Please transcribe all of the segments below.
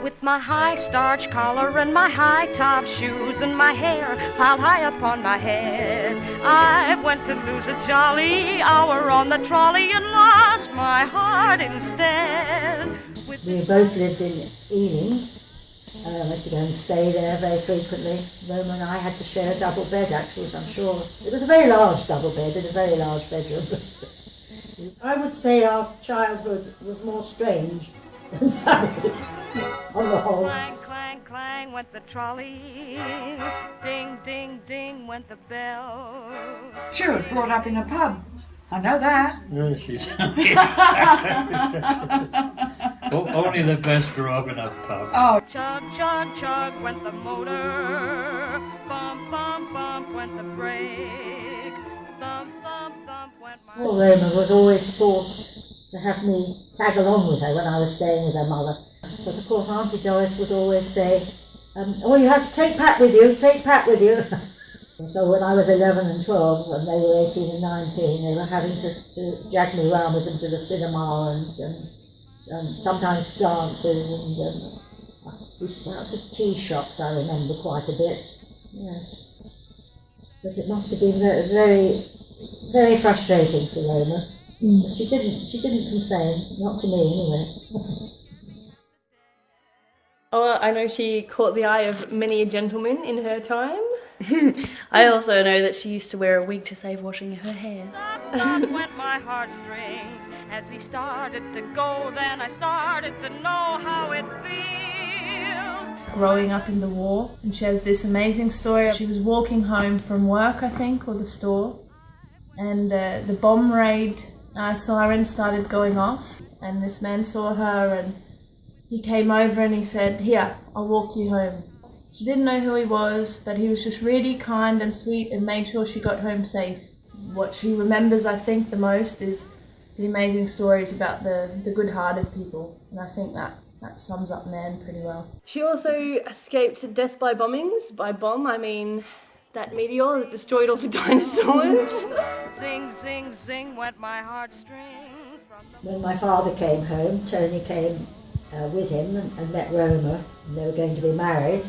With my high starch collar and my high top shoes and my hair piled high upon my head, I went to lose a jolly hour on the trolley and lost my heart instead. We both lived in Ealing. I used to go and stay there very frequently. Roma and I had to share a double bed, actually, as I'm sure. It was a very large double bed in a very large bedroom. I would say our childhood was more strange than funny, on the whole. Clang, clang, clang went the trolley. Ding, ding, ding went the bell. She was brought up in a pub. I know that. No, she's only the best grew up in a pub. Oh, Chug, chug, chug went the motor. Bump, bump, bump went the brake. Thump, thump, thump went my... Poor Roma was always forced to have me tag along with her when I was staying with her mother. But of course Auntie Doris would always say, oh, you have to take Pat with you, take Pat with you. So when I was 11 and 12 and they were 18 and 19, they were having to drag me around with them to the cinema and sometimes dances, and we used to go out to tea shops, I remember quite a bit. Yes. But it must have been very, very frustrating for Roma. But she didn't complain, not to me anyway. Oh, I know she caught the eye of many a gentleman in her time. I also know that she used to wear a wig to save washing her hair. Stop, stop went my heartstrings. As he started to go, then I started to know how it feels. Growing up in the war, and she has this amazing story. She was walking home from work, I think, or the store, and the bomb raid siren started going off, and this man saw her and he came over and he said, "Here, I'll walk you home." She didn't know who he was, but he was just really kind and sweet and made sure she got home safe. What she remembers, I think, the most is the amazing stories about the good-hearted people, and I think that sums up Nan pretty well. She also escaped death by bombings. By bomb, I mean that meteor that destroyed all the dinosaurs. Zing, zing, zing went my heartstrings. When my father came home, Tony came with him and met Roma, and they were going to be married.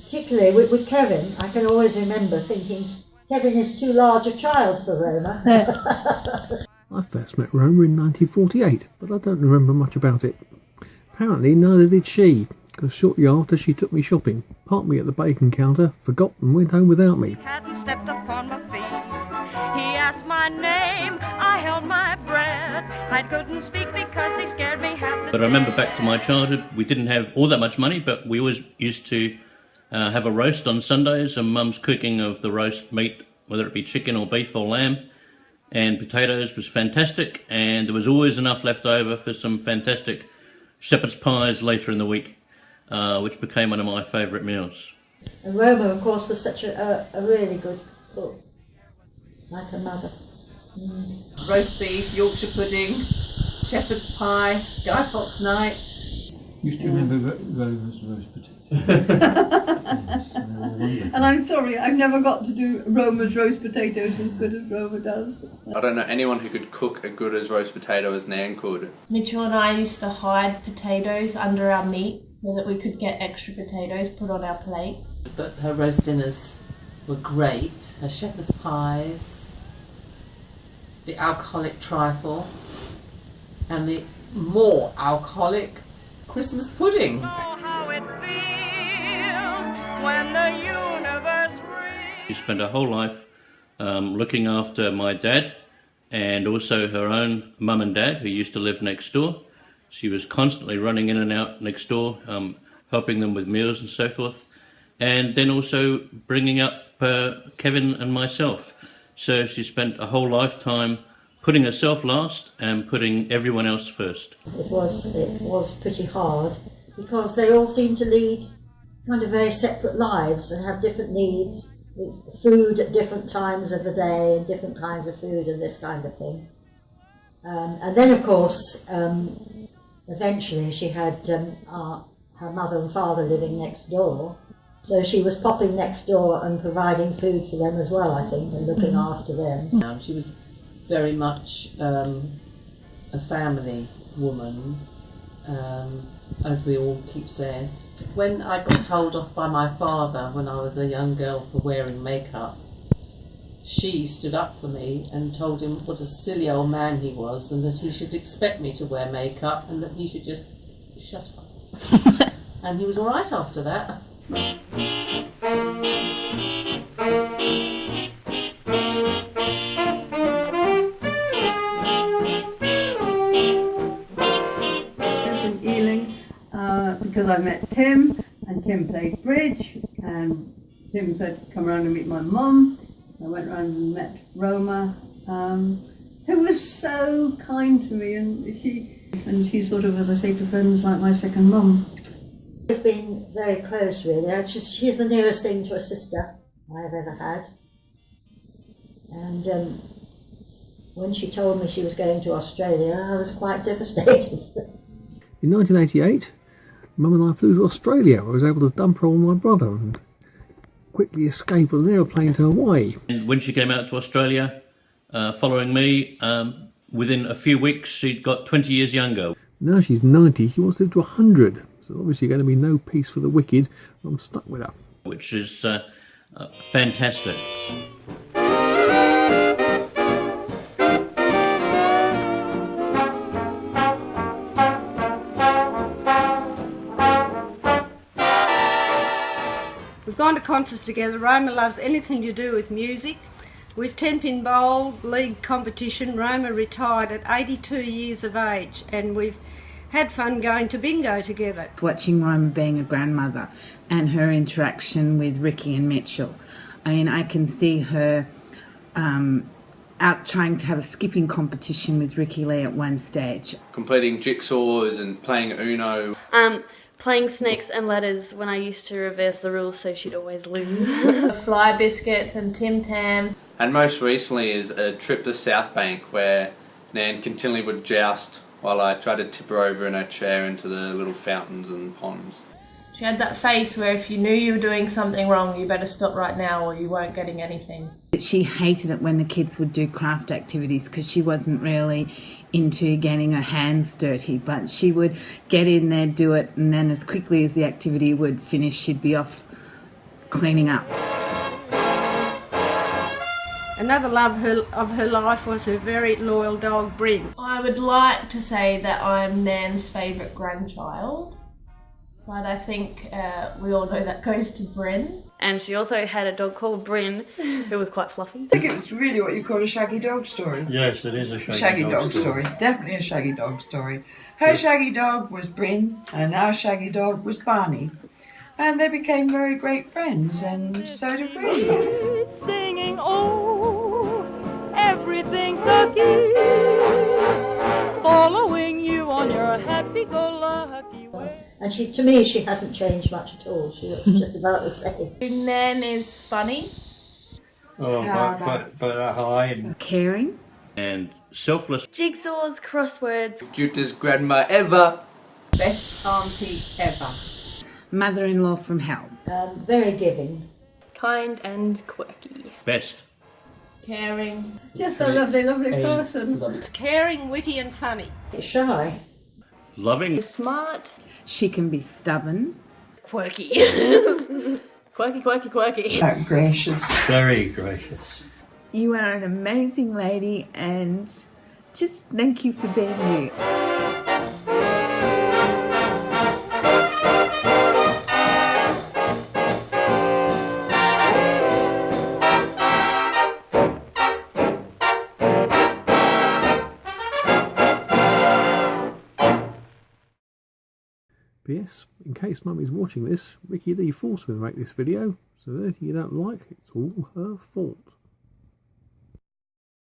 Particularly with Kevin, I can always remember thinking, Kevin is too large a child for Roma. I first met Roma in 1948, but I don't remember much about it. Apparently neither did she, because shortly after she took me shopping, parked me at the bacon counter, forgot and went home without me. Hadn't stepped upon my feet. He asked my name, I held my breath. I couldn't speak because he scared me half to death. But I remember back to my childhood, we didn't have all that much money, but we always used to have a roast on Sundays, and Mum's cooking of the roast meat, whether it be chicken or beef or lamb, and potatoes was fantastic, and there was always enough left over for some fantastic shepherd's pies later in the week, which became one of my favourite meals. And Roma, of course, was such a really good cook, like her mother. roast beef, Yorkshire pudding, shepherd's pie, Guy Fawkes nights. Used to remember Roma's roast potatoes. Yes, and I'm sorry, I've never got to do Roma's roast potatoes as good as Roma does. I don't know anyone who could cook as good as roast potato as Nan could. Mitchell and I used to hide potatoes under our meat so that we could get extra potatoes put on our plate. But her roast dinners were great. Her shepherd's pies, the alcoholic trifle, and the more alcoholic Christmas pudding. Know how it feels when the universe breathes. She spent her whole life looking after my dad and also her own mum and dad, who used to live next door. She was constantly running in and out next door, helping them with meals and so forth, and then also bringing up Kevin and myself. So she spent a whole lifetime putting herself last and putting everyone else first. It was pretty hard because they all seemed to lead kind of very separate lives and have different needs, food at different times of the day and different kinds of food and this kind of thing. And then, of course, eventually she had her mother and father living next door, So she was popping next door and providing food for them as well, I think, and looking after them. She was very much a family woman, as we all keep saying. When I got told off by my father when I was a young girl for wearing makeup, she stood up for me and told him what a silly old man he was, and that he should expect me to wear makeup and that he should just shut up. And he was all right after that. In Ealing, because I met Tim, and Tim played bridge, and Tim said, come around and meet my mum. I went round and met Roma, who was so kind to me, and she sort of, as I say to friends, like my second mum. She's been very close, really. She's the nearest thing to a sister I've ever had. And when she told me she was going to Australia, I was quite devastated. In 1988, Mum and I flew to Australia. I was able to dump her on my brother and quickly escape on an aeroplane to Hawaii. And when she came out to Australia, following me, within a few weeks she'd got 20 years younger. Now she's 90, she wants to live to 100. So obviously going to be no peace for the wicked. I'm stuck with her. Which is fantastic. We've gone to concerts together. Roma loves anything to do with music. We've 10-pin bowled, league competition. Roma retired at 82 years of age, and we've had fun going to bingo together. Watching Roma being a grandmother and her interaction with Ricky and Mitchell. I mean, I can see her out trying to have a skipping competition with Ricky Lee at one stage. Completing jigsaws and playing Uno. Playing snakes and ladders when I used to reverse the rules so she'd always lose. Fly biscuits and Tim Tams. And most recently is a trip to South Bank where Nan continually would joust while I tried to tip her over in her chair into the little fountains and ponds. She had that face where if you knew you were doing something wrong, you better stop right now or you weren't getting anything. She hated it when the kids would do craft activities because she wasn't really into getting her hands dirty, but she would get in there, do it, and then as quickly as the activity would finish, she'd be off cleaning up. Another love of her life was her very loyal dog, Bryn. I would like to say that I'm Nan's favourite grandchild, but I think we all know that goes to Bryn. And she also had a dog called Bryn, who was quite fluffy. I think it was really what you call a shaggy dog story. Yes, it is a shaggy dog story. Definitely a shaggy dog story. Her shaggy dog was Bryn, and our shaggy dog was Barney. And they became very great friends, and so did we. Singing, oh, everything's so cute, following you on your happy-go-lucky way. And to me, she hasn't changed much at all. She looks just about the same. Nan is funny. Oh, but high and caring. And selfless. Jigsaws, crosswords. Cutest grandma ever. Best auntie ever. Mother-in-law from hell. Very giving. Kind and quirky. Best. Caring. Just a lovely, lovely person. It's caring, witty and funny. Shy. Loving. Smart. She can be stubborn. Quirky. Quirky, quirky, quirky. Gracious. very gracious. You are an amazing lady and just thank you for being you. P.S. In case Mummy's watching this, Ricky Lee forced me to make this video, so anything you don't like, it's all her fault.